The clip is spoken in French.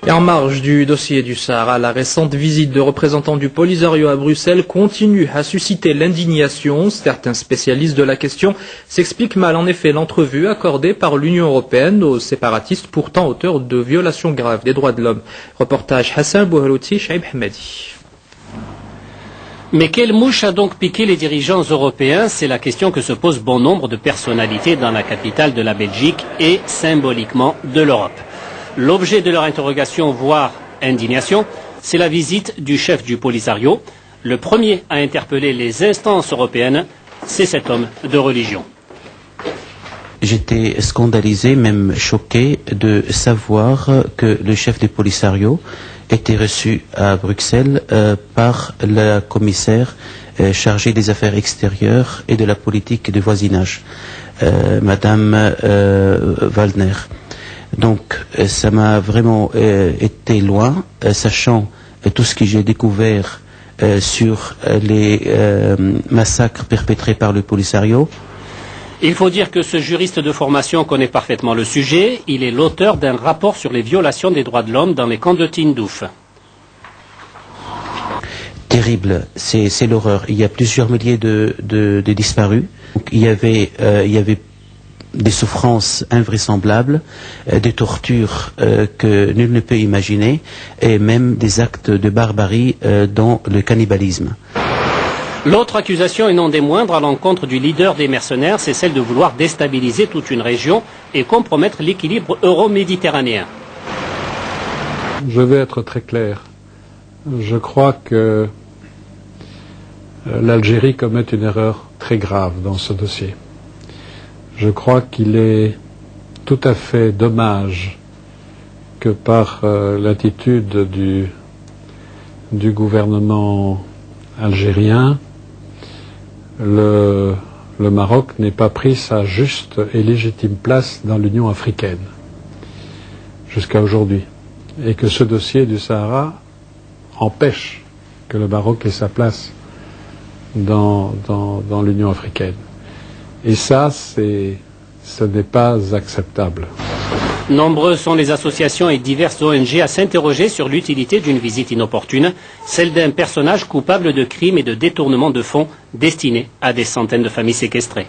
Et en marge du dossier du Sahara, la récente visite de représentants du Polisario à Bruxelles continue à susciter l'indignation. Certains spécialistes de la question s'expliquent mal en effet l'entrevue accordée par l'Union européenne aux séparatistes pourtant auteurs de violations graves des droits de l'homme. Reportage Hassan Bouhalouti, Shaib Hamadi. Mais quelle mouche a donc piqué les dirigeants européens? C'est la question que se posent bon nombre de personnalités dans la capitale de la Belgique et symboliquement de l'Europe. L'objet de leur interrogation, voire indignation, c'est la visite du chef du Polisario. Le premier à interpeller les instances européennes, c'est cet homme de religion. J'étais scandalisé, même choqué de savoir que le chef du Polisario était reçu à Bruxelles par la commissaire chargée des affaires extérieures et de la politique de voisinage, Madame Waldner. Donc ça m'a vraiment été loin, sachant tout ce que j'ai découvert sur les massacres perpétrés par le Polisario. Il faut dire que ce juriste de formation connaît parfaitement le sujet. Il est l'auteur d'un rapport sur les violations des droits de l'homme dans les camps de Tindouf. Terrible, c'est l'horreur. Il y a plusieurs milliers de disparus. Donc, il y avait des souffrances invraisemblables, des tortures que nul ne peut imaginer, et même des actes de barbarie dont le cannibalisme. L'autre accusation, et non des moindres, à l'encontre du leader des mercenaires, c'est celle de vouloir déstabiliser toute une région et compromettre l'équilibre euro-méditerranéen. Je vais être très clair. Je crois que l'Algérie commet une erreur très grave dans ce dossier. Je crois qu'il est tout à fait dommage que par l'attitude du gouvernement algérien, le Maroc n'ait pas pris sa juste et légitime place dans l'Union africaine jusqu'à aujourd'hui, et que ce dossier du Sahara empêche que le Maroc ait sa place dans l'Union africaine. Et ça, ce n'est pas acceptable. Nombreuses sont les associations et diverses ONG à s'interroger sur l'utilité d'une visite inopportune, celle d'un personnage coupable de crimes et de détournement de fonds destinés à des centaines de familles séquestrées.